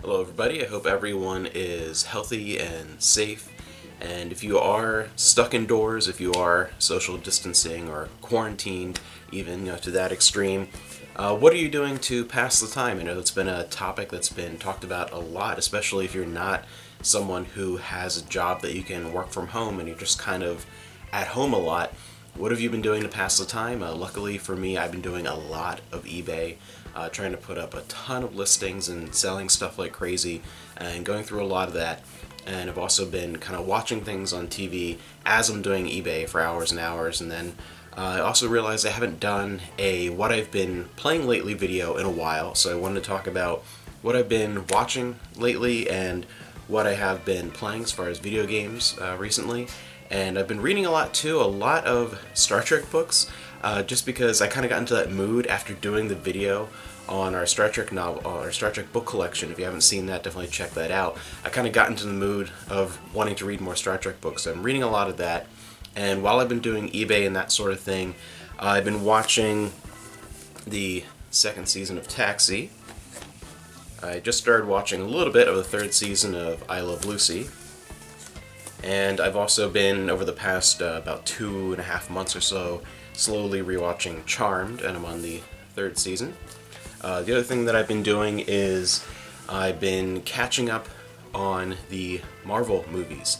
Hello everybody, I hope everyone is healthy and safe, and if you are stuck indoors, if you are social distancing or quarantined even to that extreme, what are you doing to pass the time? I know it's been a topic that's been talked about a lot, especially if you're not someone who has a job that you can work from home and you're just kind of at home a lot. What have you been doing to pass the time? Luckily for me, I've been doing a lot of eBay, trying to put up a ton of listings and selling stuff like crazy and going through a lot of that. And I've also been kind of watching things on TV as I'm doing eBay for hours and hours, and then I also realized I haven't done a what I've been playing lately video in a while, so I wanted to talk about what I've been watching lately and what I have been playing as far as video games recently. And I've been reading a lot too, a lot of Star Trek books, just because I kind of got into that mood after doing the video on our Star Trek novel, our Star Trek book collection. If you haven't seen that, definitely check that out. I kind of got into the mood of wanting to read more Star Trek books, so I'm reading a lot of that. And while I've been doing eBay and that sort of thing, I've been watching the second season of Taxi. I just started watching a little bit of the third season of I Love Lucy. And I've also been, over the past about 2.5 months or so, slowly rewatching Charmed, and I'm on the third season. The other thing that I've been doing is I've been catching up on the Marvel movies,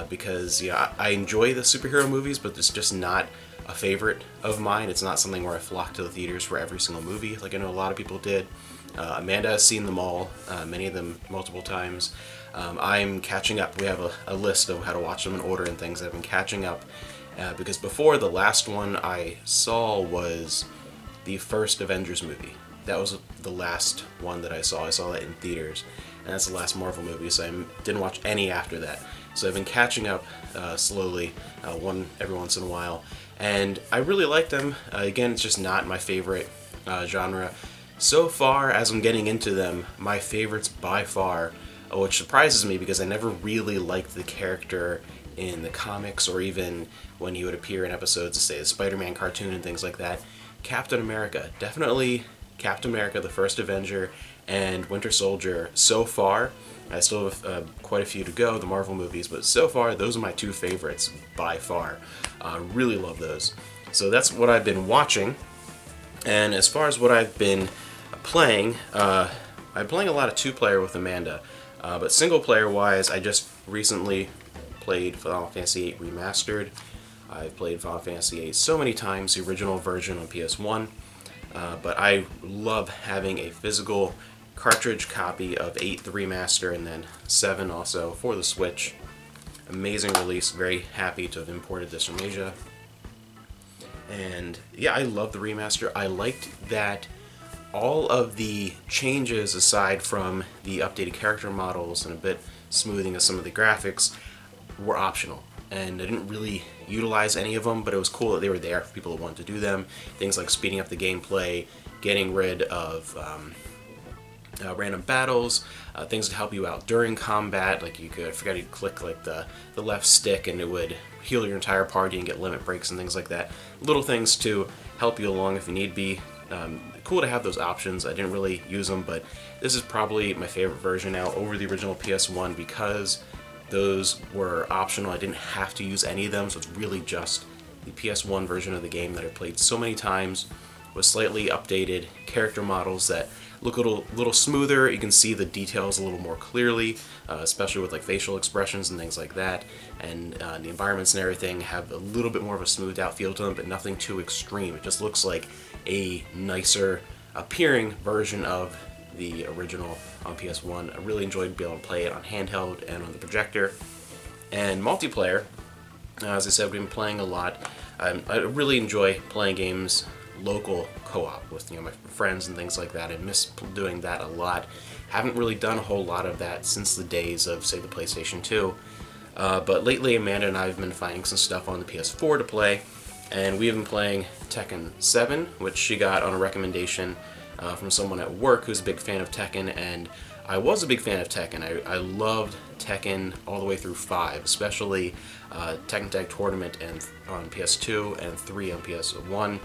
because I enjoy the superhero movies, but it's just not a favorite of mine. It's not something where I flock to the theaters for every single movie, like I know a lot of people did. Amanda has seen them all, many of them multiple times. I'm catching up. We have a list of how to watch them in order and things. I've been catching up because before, the last one I saw was the first Avengers movie. That was the last one that I saw. I saw that in theaters, and that's the last Marvel movie, so I didn't watch any after that. So I've been catching up slowly, one every once in a while, and I really like them. Again, it's just not my favorite genre. So far, as I'm getting into them, my favorites by far, which surprises me because I never really liked the character in the comics or even when he would appear in episodes of, say, the Spider-Man cartoon and things like that. Captain America. Definitely Captain America, the first Avenger, and Winter Soldier. So far, I still have quite a few to go, the Marvel movies, but so far, those are my two favorites by far. Really love those. So that's what I've been watching. And as far as what I've been playing, I'm playing a lot of two-player with Amanda. But single-player wise, I just recently played Final Fantasy VIII Remastered. I've played Final Fantasy VIII so many times, the original version on PS1, but I love having a physical cartridge copy of 8, the remaster, and then 7 also for the Switch. Amazing release, very happy to have imported this from Asia. And yeah, I love the remaster. I liked that all of the changes, aside from the updated character models and a bit smoothing of some of the graphics, were optional. And I didn't really utilize any of them, but it was cool that they were there for people who wanted to do them. Things like speeding up the gameplay, getting rid of random battles, things to help you out during combat, like you could, I forgot you'd click like the left stick and it would heal your entire party and get limit breaks and things like that. Little things to help you along if you need be. Cool to have those options. I didn't really use them, but this is probably my favorite version now over the original PS1 because those were optional. I didn't have to use any of them, so it's really just the PS1 version of the game that I played so many times with slightly updated character models that look a little smoother. You can see the details a little more clearly, especially with like facial expressions and things like that, and the environments and everything have a little bit more of a smoothed out feel to them, but nothing too extreme. It just looks like a nicer appearing version of the original on PS1. I really enjoyed being able to play it on handheld and on the projector. And multiplayer, as I said, we've been playing a lot. I really enjoy playing games local co-op with my friends and things like that. I miss doing that a lot. Haven't really done a whole lot of that since the days of, say, the PlayStation 2. But lately, Amanda and I have been finding some stuff on the PS4 to play, and we have been playing Tekken 7, which she got on a recommendation from someone at work who's a big fan of Tekken, and I was a big fan of Tekken. I loved Tekken all the way through 5, especially Tekken Tag Tournament on PS2 and 3 on PS1.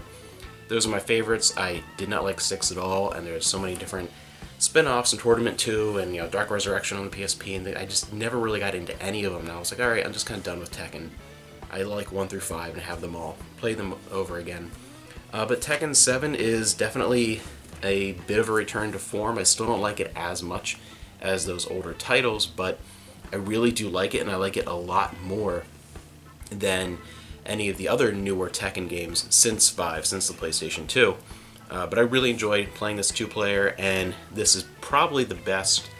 Those are my favorites. I did not like 6 at all, and there's so many different spin-offs and Tournament 2 and Dark Resurrection on the PSP, and I just never really got into any of them. Now I was like, alright, I'm just kind of done with Tekken. I like 1 through 5 and have them all. Play them over again. But Tekken 7 is definitely a bit of a return to form. I still don't like it as much as those older titles, but I really do like it, and I like it a lot more than any of the other newer Tekken games since 5, since the PlayStation 2. But I really enjoy playing this 2-player, and this is probably the best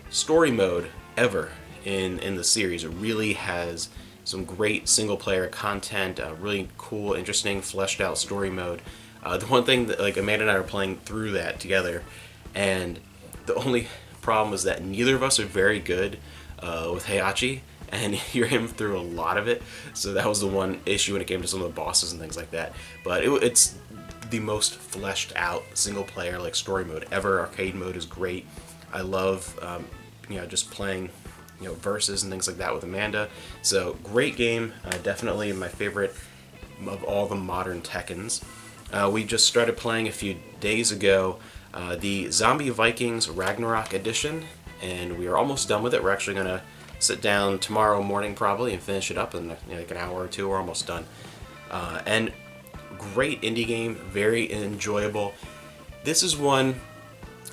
story mode ever in the series. It really has some great single-player content, really cool, interesting, fleshed-out story mode. The one thing that, like, Amanda and I are playing through that together, and the only problem is that neither of us are very good with Heihachi, and you hear him through a lot of it. So that was the one issue when it came to some of the bosses and things like that. But it's the most fleshed out single player like story mode ever. Arcade mode is great. I love just playing versus and things like that with Amanda. So great game, definitely my favorite of all the modern Tekkens. We just started playing a few days ago the Zombie Vikings Ragnarok edition, and we are almost done with it. We're actually going to sit down tomorrow morning probably and finish it up in like an hour or two. We're almost done. And great indie game, very enjoyable. This is one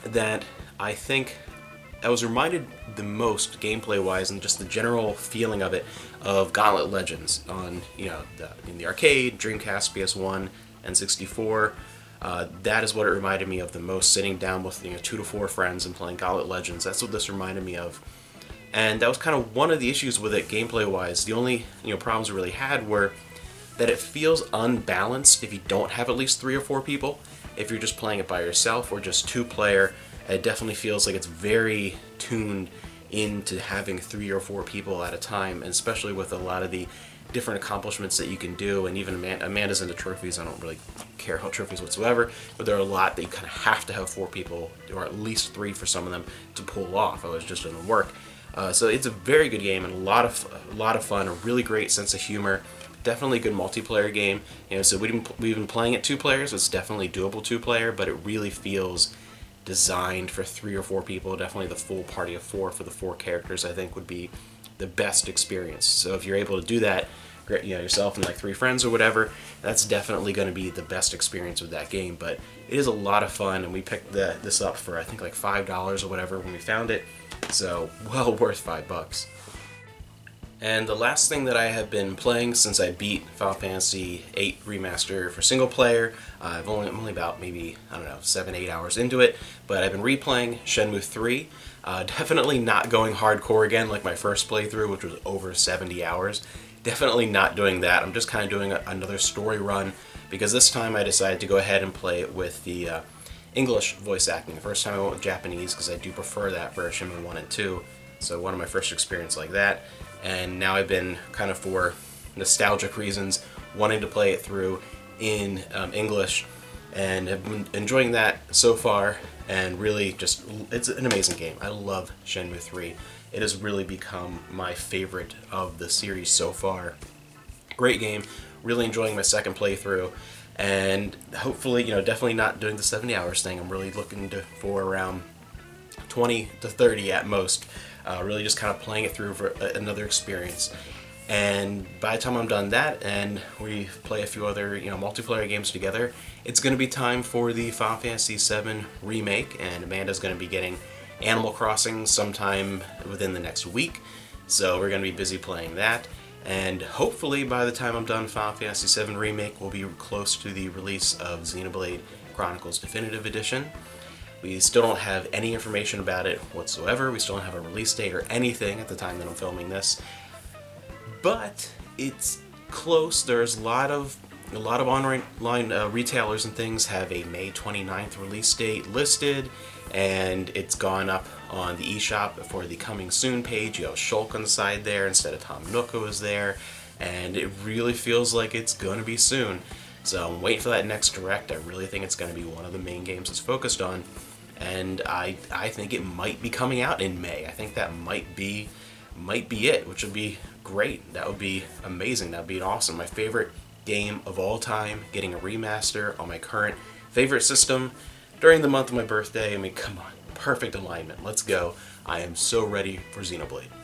that I think I was reminded the most gameplay-wise and just the general feeling of it of Gauntlet Legends on in the arcade, Dreamcast, PS1, and 64. That is what it reminded me of the most, sitting down with 2 to 4 friends and playing Gauntlet Legends. That's what this reminded me of. And that was kind of one of the issues with it gameplay-wise. The only problems we really had were that it feels unbalanced if you don't have at least 3 or 4 people. If you're just playing it by yourself or just 2-player, it definitely feels like it's very tuned into having 3 or 4 people at a time, and especially with a lot of the different accomplishments that you can do. And even Amanda's into trophies. I don't really care about trophies whatsoever, but there are a lot that you kind of have to have 4 people, or at least 3 for some of them, to pull off. Otherwise it just doesn't work. So it's a very good game and a lot of fun, a really great sense of humor. Definitely a good multiplayer game. So we've been playing it 2 players. So it's definitely doable 2-player, but it really feels designed for 3 or 4 people. Definitely the full party of 4 for the 4 characters, I think, would be the best experience. So if you're able to do that, yourself and like 3 friends or whatever, that's definitely going to be the best experience with that game. But it is a lot of fun, and we picked this up for I think like $5 or whatever when we found it. So well worth $5. And the last thing that I have been playing since I beat Final Fantasy VIII Remaster for single player, I'm only about maybe, I don't know, 7-8 hours into it, but I've been replaying Shenmue 3. Definitely not going hardcore again like my first playthrough, which was over 70 hours. Definitely not doing that. I'm just kind of doing another story run, because this time I decided to go ahead and play it with the English voice acting. The first time I went with Japanese, because I do prefer that for Shenmue 1 and 2. So one of my first experience like that. And now I've been kind of, for nostalgic reasons, wanting to play it through in English, and have been enjoying that so far, and really just, it's an amazing game. I love Shenmue 3. It has really become my favorite of the series so far. Great game, really enjoying my second playthrough, and hopefully, definitely not doing the 70 hours thing. I'm really looking for around 20 to 30 at most. Really just kind of playing it through for another experience. And by the time I'm done that and we play a few other multiplayer games together, it's going to be time for the Final Fantasy VII Remake, and Amanda's going to be getting Animal Crossing sometime within the next week. So we're going to be busy playing that, and hopefully by the time I'm done Final Fantasy VII Remake, we'll be close to the release of Xenoblade Chronicles Definitive Edition. We still don't have any information about it whatsoever. We still don't have a release date or anything at the time that I'm filming this. But it's close. There's a lot of online retailers and things have a May 29th release date listed, and it's gone up on the eShop for the coming soon page. You have Shulk on the side there instead of Tom Nook, who is there, and it really feels like it's going to be soon. So I'm waiting for that next direct. I really think it's going to be one of the main games it's focused on. And I think it might be coming out in May. I think that might be it, which would be great. That would be amazing. That would be awesome. My favorite game of all time, getting a remaster on my current favorite system during the month of my birthday. I mean, come on, perfect alignment. Let's go. I am so ready for Xenoblade.